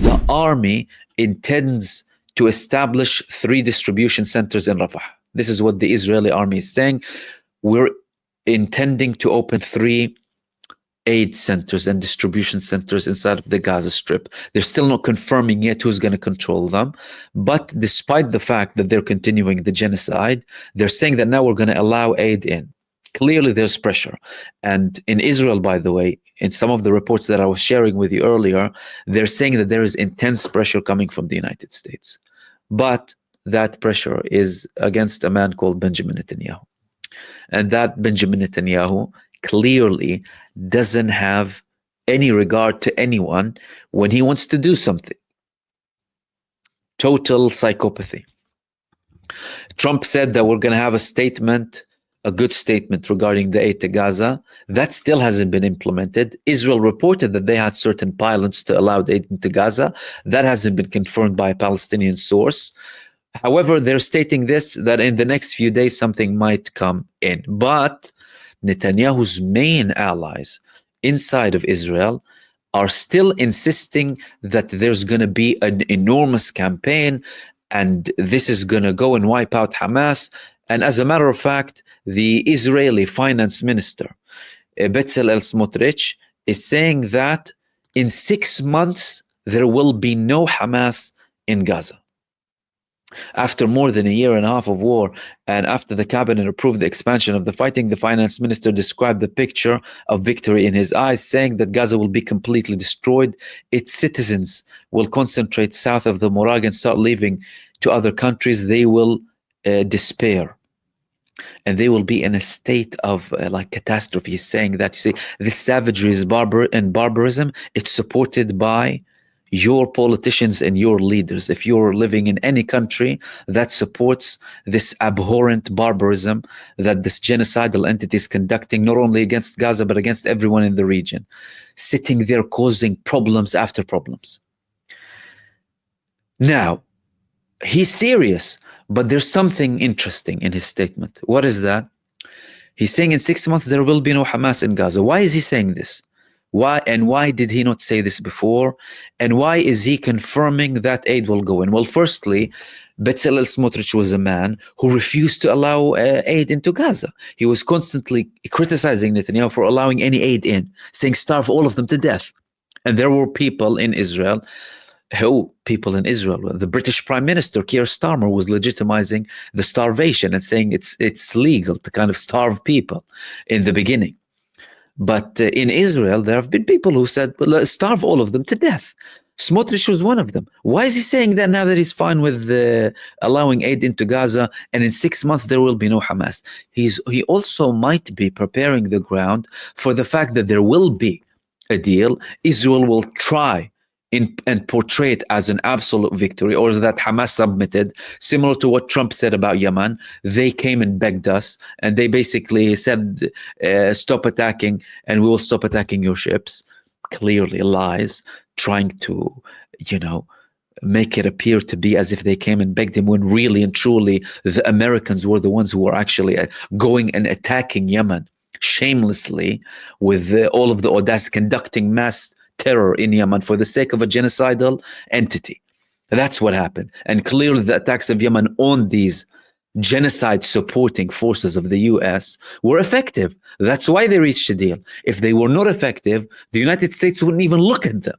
the army intends to establish 3 distribution centers in Rafah. This is what the Israeli army is saying. We're intending to open 3 aid centers and distribution centers inside of the Gaza Strip. They're still not confirming yet who's going to control them. But despite the fact that they're continuing the genocide, they're saying that now we're going to allow aid in. Clearly, there's pressure. And in Israel, by the way, in some of the reports that I was sharing with you earlier, they're saying that there is intense pressure coming from the United States. But that pressure is against a man called Benjamin Netanyahu. And that Benjamin Netanyahu clearly doesn't have any regard to anyone when he wants to do something. Total psychopathy. Trump said that we're going to have a good statement regarding the aid to Gaza. That still hasn't been implemented. Israel reported that they had certain pilots to allow aid into Gaza. That hasn't been confirmed by a Palestinian source. However, they're stating that in the next few days, something might come in. But Netanyahu's main allies inside of Israel are still insisting that there's going to be an enormous campaign and this is going to go and wipe out Hamas. And as a matter of fact, the Israeli finance minister, Bezalel Smotrich, is saying that in 6 months, there will be no Hamas in Gaza. After more than a year and a half of war, and after the cabinet approved the expansion of the fighting, the finance minister described the picture of victory in his eyes, saying that Gaza will be completely destroyed. Its citizens will concentrate south of the Morag and start leaving to other countries. They will despair. And they will be in a state of like catastrophe. He's saying that, you see, this savagery is barbarism. It's supported by your politicians and your leaders. If you're living in any country that supports this abhorrent barbarism that this genocidal entity is conducting, not only against Gaza, but against everyone in the region, sitting there causing problems after problems. Now, he's serious, but there's something interesting in his statement. What is that? He's saying in 6 months there will be no Hamas in Gaza. Why is he saying this? Why did he not say this before? And why is he confirming that aid will go in? Well, firstly, Bezalel Smotrich was a man who refused to allow aid into Gaza. He was constantly criticizing Netanyahu for allowing any aid in, saying starve all of them to death. And there were people in Israel, the British Prime Minister Keir Starmer was legitimizing the starvation and saying it's legal to kind of starve people in the beginning. But in Israel, there have been people who said, well, starve all of them to death. Smotrich was one of them. Why is he saying that now that he's fine with allowing aid into Gaza and in 6 months there will be no Hamas? He also might be preparing the ground for the fact that there will be a deal. Israel will try and portray it as an absolute victory, or that Hamas submitted, similar to what Trump said about Yemen. They came and begged us, and they basically said, stop attacking, and we will stop attacking your ships. Clearly lies, trying to, make it appear to be as if they came and begged him, when really and truly the Americans were the ones who were actually going and attacking Yemen shamelessly with all of the audacity, conducting mass terror in Yemen for the sake of a genocidal entity. That's what happened. And clearly the attacks of Yemen on these genocide supporting forces of the US were effective. That's why they reached a deal. If they were not effective, the United States wouldn't even look at them.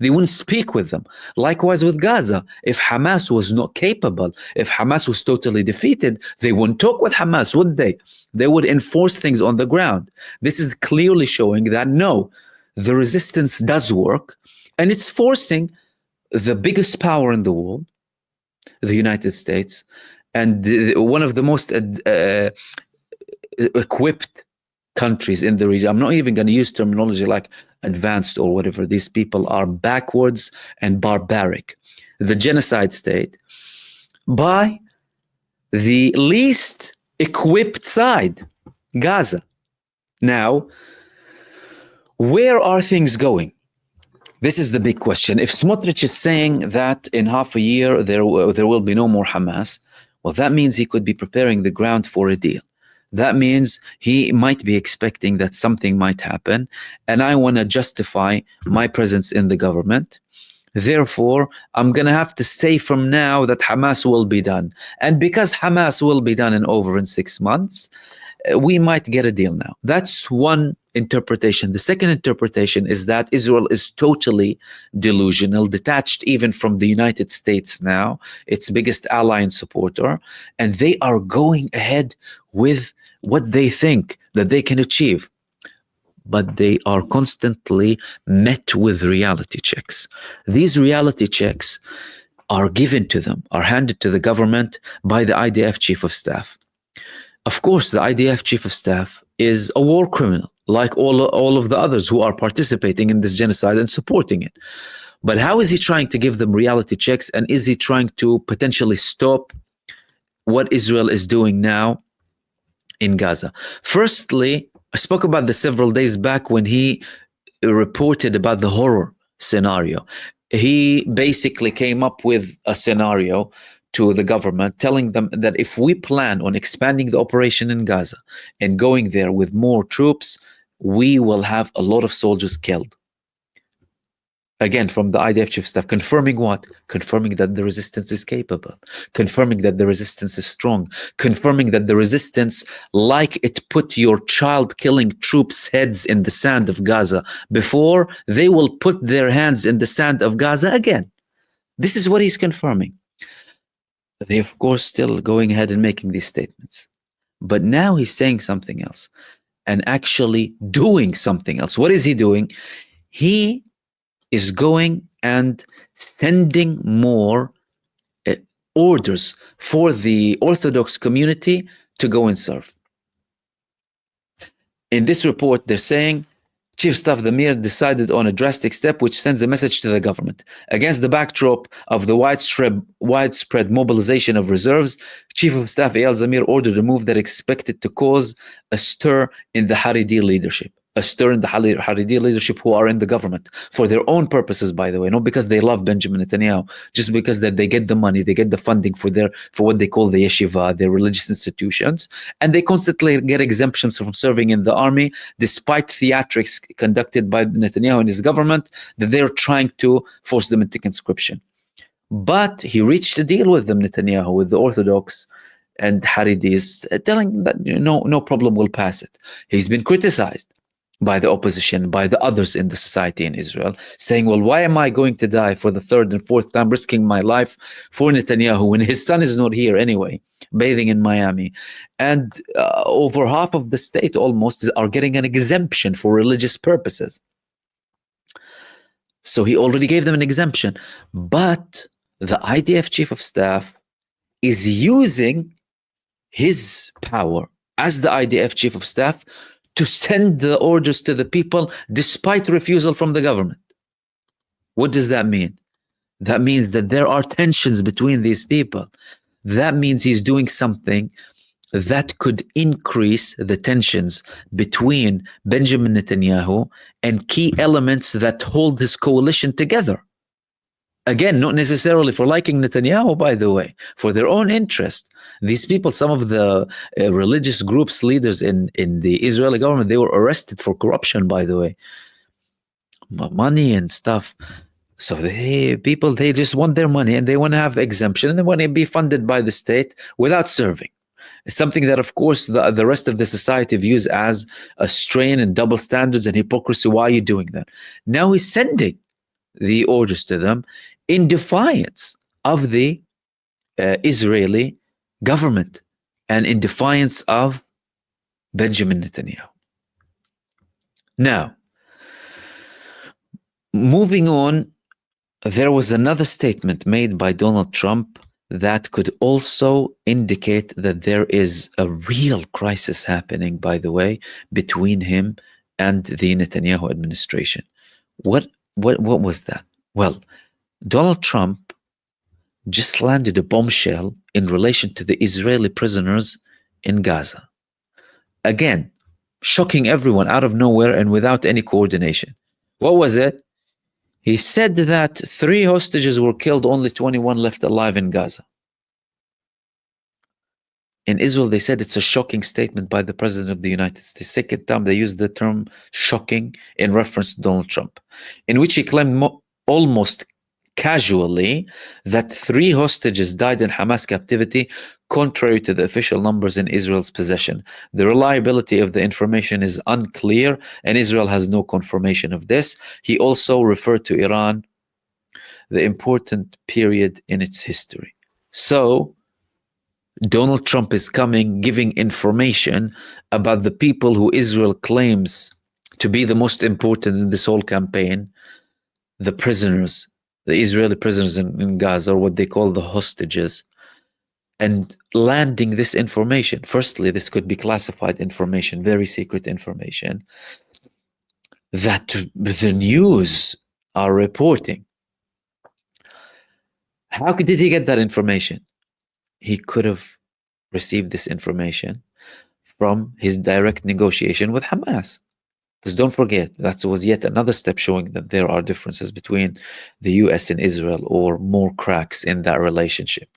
They wouldn't speak with them. Likewise with Gaza. If Hamas was not capable, if Hamas was totally defeated, they wouldn't talk with Hamas, would they? They would enforce things on the ground. This is clearly showing that no, the resistance does work, and it's forcing the biggest power in the world, the United States, and one of the most equipped countries in the region. I'm not even going to use terminology like advanced or whatever. These people are backwards and barbaric. The genocide state by the least equipped side, Gaza. Now, where are things going? This is the big question. If Smotrich is saying that in half a year there will be no more Hamas, well, that means he could be preparing the ground for a deal. That means he might be expecting that something might happen, and I want to justify my presence in the government. Therefore, I'm going to have to say from now that Hamas will be done. And because Hamas will be done in 6 months, we might get a deal now. That's one interpretation. The second interpretation is that Israel is totally delusional, detached even from the United States now, its biggest ally and supporter, and they are going ahead with what they think that they can achieve. But they are constantly met with reality checks. These reality checks are given to them, are handed to the government by the IDF chief of staff. Of course, the IDF chief of staff is a war criminal, like all of the others who are participating in this genocide and supporting it. But how is he trying to give them reality checks, and is he trying to potentially stop what Israel is doing now in Gaza? Firstly, I spoke about this several days back when he reported about the horror scenario. He basically came up with a scenario to the government, telling them that if we plan on expanding the operation in Gaza and going there with more troops, we will have a lot of soldiers killed. Again, from the IDF chief of staff, confirming what? Confirming that the resistance is capable, confirming that the resistance is strong, confirming that the resistance, like it put your child-killing troops' heads in the sand of Gaza before, they will put their hands in the sand of Gaza again. This is what he's confirming. They, of course, still going ahead and making these statements. But now he's saying something else and actually doing something else. What is he doing? He is going and sending more orders for the Orthodox community to go and serve. In this report, they're saying, Chief Staff Damir decided on a drastic step which sends a message to the government. Against the backdrop of the widespread mobilization of reserves, Chief of Staff Eyal Zamir ordered a move that expected to cause a stir in the Haredi leadership. A stir in the Haredi leadership who are in the government for their own purposes, by the way, not because they love Benjamin Netanyahu, just because that they get the money, they get the funding for what they call the yeshiva, their religious institutions, and they constantly get exemptions from serving in the army, despite theatrics conducted by Netanyahu and his government that they're trying to force them into conscription. But he reached a deal with them, Netanyahu, with the Orthodox and Haredis, telling that no problem will pass it. He's been criticized by the opposition, by the others in the society in Israel, saying, well, why am I going to die for the third and fourth time, risking my life for Netanyahu when his son is not here anyway, bathing in Miami? And over half of the state almost are getting an exemption for religious purposes. So he already gave them an exemption. But the IDF chief of staff is using his power as the IDF chief of staff to send the orders to the people despite refusal from the government. What does that mean? That means that there are tensions between these people. That means he's doing something that could increase the tensions between Benjamin Netanyahu and key elements that hold his coalition together. Again, not necessarily for liking Netanyahu, by the way, for their own interest. These people, some of the religious groups, leaders in the Israeli government, they were arrested for corruption, by the way. Money and stuff. So they just want their money and they want to have exemption and they want to be funded by the state without serving. It's something that, of course, the rest of the society views as a strain and double standards and hypocrisy. Why are you doing that? Now he's sending the orders to them in defiance of the Israeli government and in defiance of Benjamin Netanyahu. Now, moving on, there was another statement made by Donald Trump that could also indicate that there is a real crisis happening, by the way, between him and the Netanyahu administration. What was that? Well, Donald Trump just landed a bombshell in relation to the Israeli prisoners in Gaza. Again, shocking everyone out of nowhere and without any coordination. What was it? He said that 3 hostages were killed, only 21 left alive in Gaza. In Israel, they said it's a shocking statement by the President of the United States. Second time they used the term shocking in reference to Donald Trump, in which he claimed almost casually that 3 hostages died in Hamas captivity, contrary to the official numbers in Israel's possession. The reliability of the information is unclear, and Israel has no confirmation of this. He also referred to Iran, the important period in its history. So, Donald Trump is coming, giving information about the people who Israel claims to be the most important in this whole campaign, the prisoners, the Israeli prisoners in Gaza, or what they call the hostages, and landing this information. Firstly, this could be classified information, very secret information, that the news are reporting. How did he get that information? He could have received this information from his direct negotiation with Hamas. Because don't forget, that was yet another step showing that there are differences between the US and Israel, or more cracks in that relationship.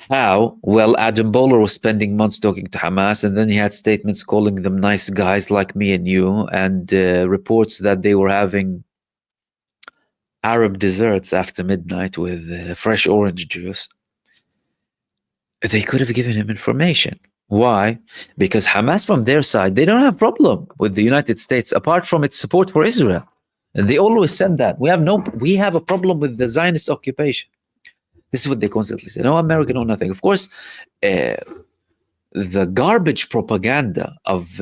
How? Well, Adam Bowler was spending months talking to Hamas, and then he had statements calling them nice guys like me and you, and reports that they were having Arab desserts after midnight with fresh orange juice. They could have given him information. Why? Because Hamas, from their side, they don't have problem with the United States apart from its support for Israel. And they always said that we have a problem with the Zionist occupation. This is what they constantly say. No American or nothing. Of course, the garbage propaganda of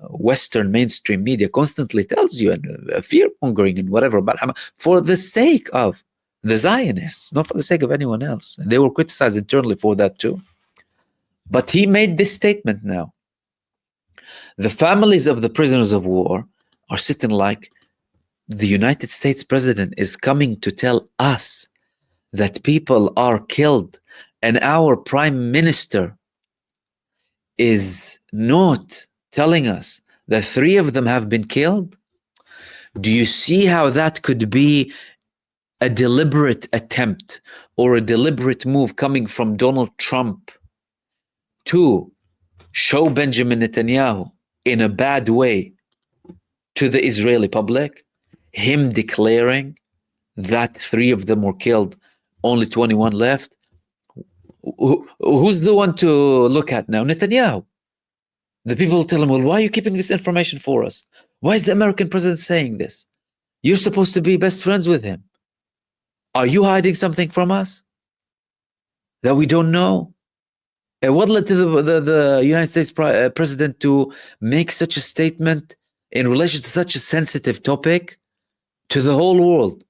Western mainstream media constantly tells you, and fear mongering and whatever about Hamas, for the sake of the Zionists, not for the sake of anyone else. And they were criticized internally for that too. But he made this statement now. The families of the prisoners of war are sitting like, the United States president is coming to tell us that people are killed, and our prime minister is not telling us that 3 of them have been killed. Do you see how that could be a deliberate attempt or a deliberate move coming from Donald Trump to show Benjamin Netanyahu in a bad way to the Israeli public? Him declaring that 3 of them were killed, only 21 left. Who's the one to look at now? Netanyahu. The people tell him, well, why are you keeping this information for us? Why is the American president saying this? You're supposed to be best friends with him. Are you hiding something from us that we don't know? And what led to the United States president to make such a statement in relation to such a sensitive topic to the whole world?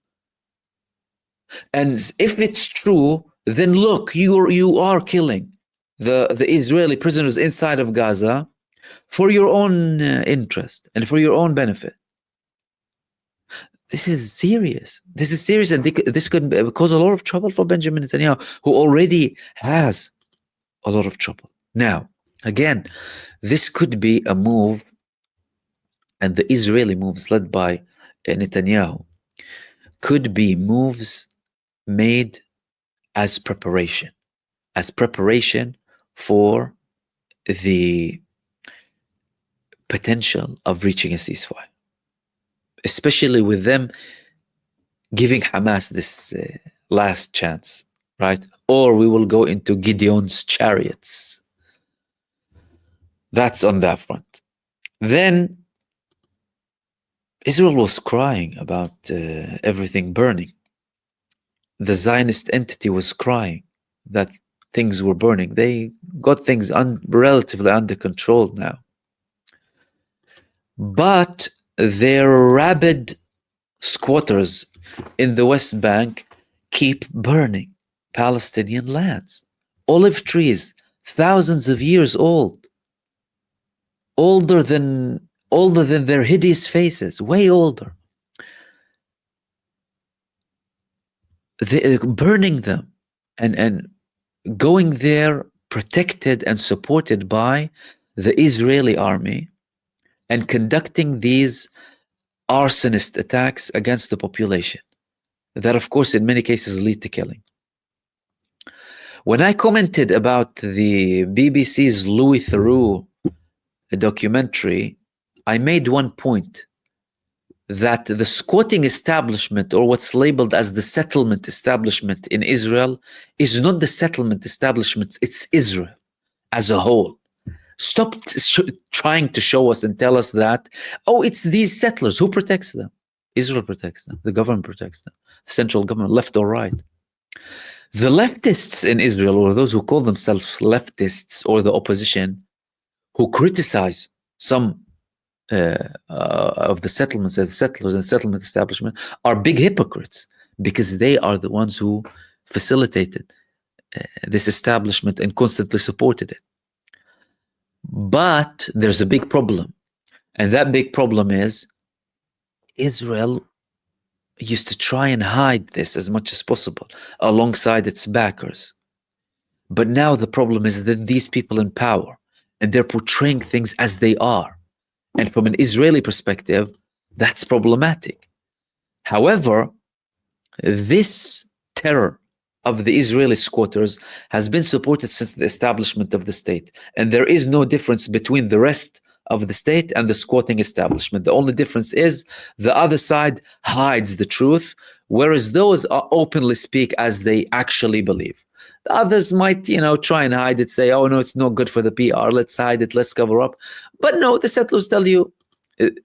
And if it's true, then look, you are killing the Israeli prisoners inside of Gaza for your own interest and for your own benefit. This is serious. This is serious, and this could cause a lot of trouble for Benjamin Netanyahu, who already has a lot of trouble. Now, again, this could be a move, and the Israeli moves led by Netanyahu could be moves made as preparation for the potential of reaching a ceasefire, especially with them giving Hamas this last chance, right? Or we will go into Gideon's chariots. That's on that front. Then Israel was crying about everything burning. The Zionist entity was crying that things were burning. They got things relatively under control now. But their rabid squatters in the West Bank keep burning Palestinian lands. Olive trees, thousands of years old, older than their hideous faces, way older. They're burning them and going there protected and supported by the Israeli army and conducting these arsonist attacks against the population that, of course, in many cases lead to killing. When I commented about the BBC's Louis Theroux documentary, I made one point that the squatting establishment, or what's labeled as the settlement establishment in Israel, is not the settlement establishment, it's Israel as a whole. Stop trying to show us and tell us that, oh, it's these settlers. Who protects them? Israel protects them. The government protects them. The central government, left or right. The leftists in Israel, or those who call themselves leftists, or the opposition, who criticize some of the settlements and the settlers and settlement establishment, are big hypocrites, because they are the ones who facilitated this establishment and constantly supported it. But there's a big problem, and that big problem is Israel used to try and hide this as much as possible alongside its backers. But now the problem is that these people in power, and they're portraying things as they are. And from an Israeli perspective, that's problematic. However, this terror of the Israeli squatters has been supported since the establishment of the state. And there is no difference between the rest of the state and the squatting establishment. The only difference is the other side hides the truth, whereas those openly speak as they actually believe. The others might, try and hide it, say, oh no, it's not good for the PR, let's hide it, let's cover up. But no, the settlers tell you,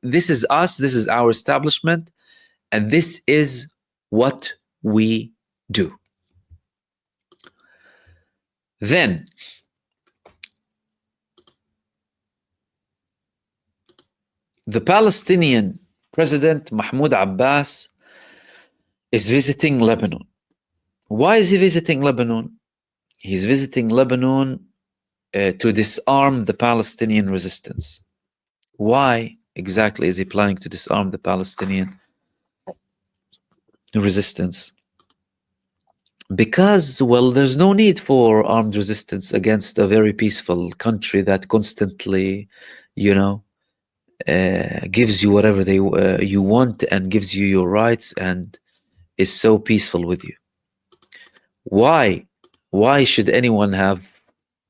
this is us, this is our establishment, and this is what we do. Then, the Palestinian president, Mahmoud Abbas, is visiting Lebanon. Why is he visiting Lebanon? He's visiting Lebanon to disarm the Palestinian resistance. Why exactly is he planning to disarm the Palestinian resistance? Because, well, there's no need for armed resistance against a very peaceful country that constantly, gives you whatever you want and gives you your rights and is so peaceful with you. Why should anyone have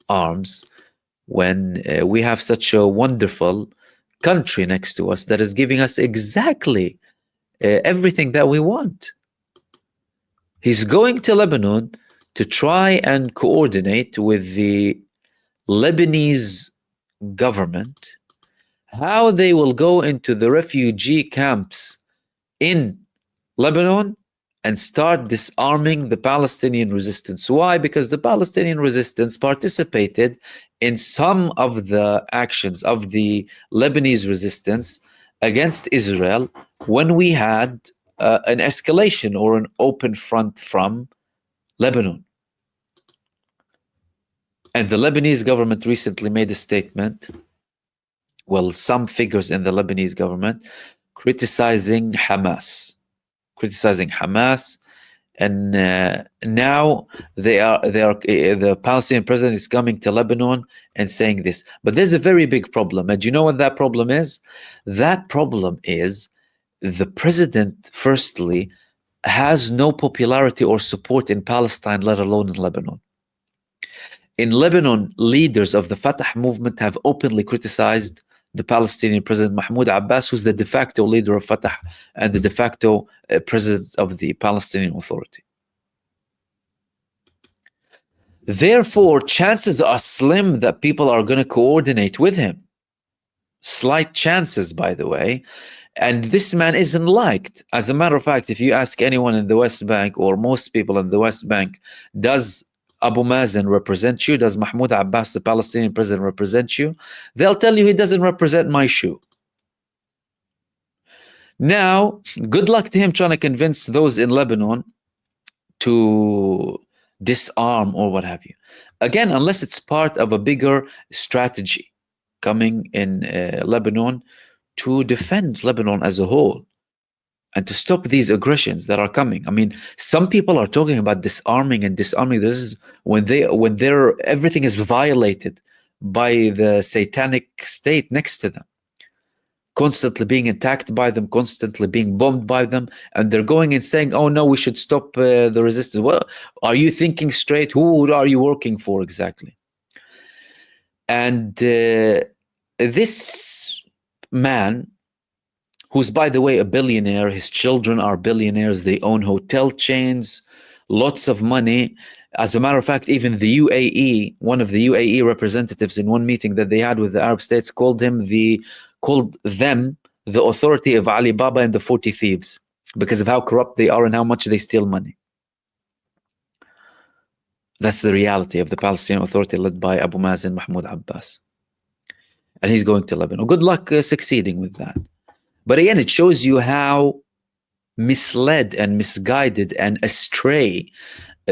arms when we have such a wonderful country next to us that is giving us exactly everything that we want? He's going to Lebanon to try and coordinate with the Lebanese government how they will go into the refugee camps in Lebanon and start disarming the Palestinian resistance. Why? Because the Palestinian resistance participated in some of the actions of the Lebanese resistance against Israel when we had an escalation or an open front from Lebanon. And the Lebanese government recently made a statement, well, some figures in the Lebanese government criticizing Hamas, and now the Palestinian president is coming to Lebanon and saying this. But there's a very big problem, and you know what that problem is? That problem is the president, firstly, has no popularity or support in Palestine, let alone in Lebanon. In Lebanon, leaders of the Fatah movement have openly criticized the Palestinian president Mahmoud Abbas, who's the de facto leader of Fatah and the de facto president of the Palestinian Authority. Therefore, chances are slim that people are going to coordinate with him. Slight chances, by the way. And this man isn't liked. As a matter of fact, if you ask anyone in the West Bank, or most people in the West Bank, does Abu Mazen represent you? Does Mahmoud Abbas, the Palestinian president, represent you? They'll tell you he doesn't represent my shoe. Now, good luck to him trying to convince those in Lebanon to disarm or what have you. Again, unless it's part of a bigger strategy coming in Lebanon to defend Lebanon as a whole and to stop these aggressions that are coming. I mean, some people are talking about disarming. This is when everything is violated by the satanic state next to them, constantly being attacked by them, constantly being bombed by them, and they're going and saying, oh no, we should stop the resistance. Well, are you thinking straight? Who are you working for exactly? And this man, who's, by the way, a billionaire. His children are billionaires. They own hotel chains, lots of money. As a matter of fact, even the UAE, one of the UAE representatives in one meeting that they had with the Arab states called them the authority of Alibaba and the 40 thieves, because of how corrupt they are and how much they steal money. That's the reality of the Palestinian Authority led by Abu Mazen Mahmoud Abbas. And he's going to Lebanon. Good luck succeeding with that. But again, it shows you how misled and misguided and astray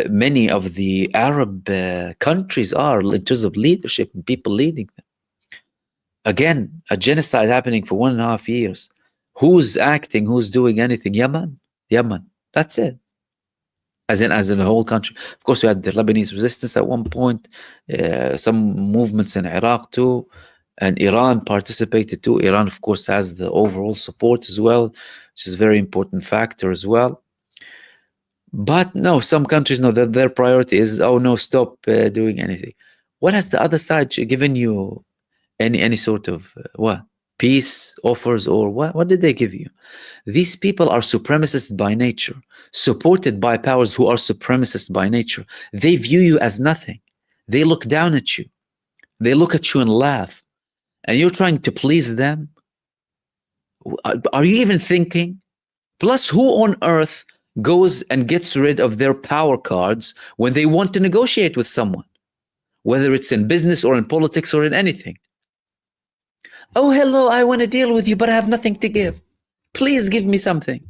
many of the Arab countries are in terms of leadership and people leading them. Again, a genocide happening for 1.5 years. Who's acting? Who's doing anything? Yemen. That's it. As in the whole country. Of course, we had the Lebanese resistance at one point, some movements in Iraq too, and Iran participated too. Iran, of course, has the overall support as well, which is a very important factor as well. But no, some countries know that their priority is, oh no, stop doing anything. What has the other side given you? Any sort of what? Peace offers, or what? What did they give you? These people are supremacists by nature, supported by powers who are supremacists by nature. They view you as nothing. They look down at you. They look at you and laugh. And you're trying to please them? Are you even thinking? Plus, who on earth goes and gets rid of their power cards when they want to negotiate with someone? Whether it's in business or in politics or in anything. Oh, hello, I want to deal with you, but I have nothing to give. Please give me something.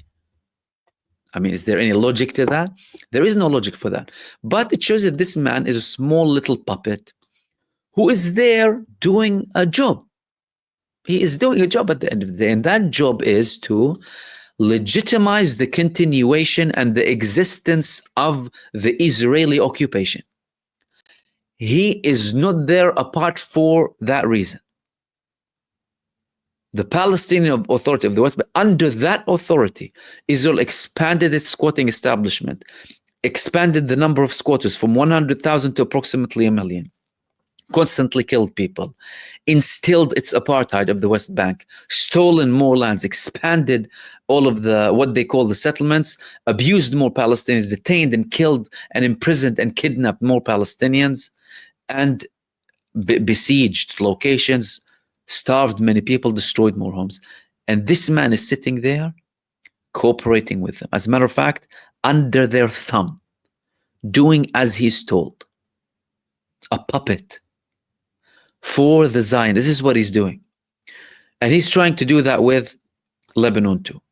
I mean, is there any logic to that? There is no logic for that. But it shows that this man is a small little puppet who is there doing a job. He is doing a job at the end of the day. And that job is to legitimize the continuation and the existence of the Israeli occupation. He is not there apart for that reason. The Palestinian Authority of the West, but under that authority, Israel expanded its squatting establishment, expanded the number of squatters from 100,000 to approximately 1 million, constantly killed people, instilled its apartheid of the West Bank, stolen more lands, expanded all of the what they call the settlements, abused more Palestinians, detained and killed and imprisoned and kidnapped more Palestinians, and besieged locations, starved many people, destroyed more homes. And this man is sitting there cooperating with them. As a matter of fact, under their thumb, doing as he's told. A puppet for the Zion. This is what he's doing. And he's trying to do that with Lebanon too.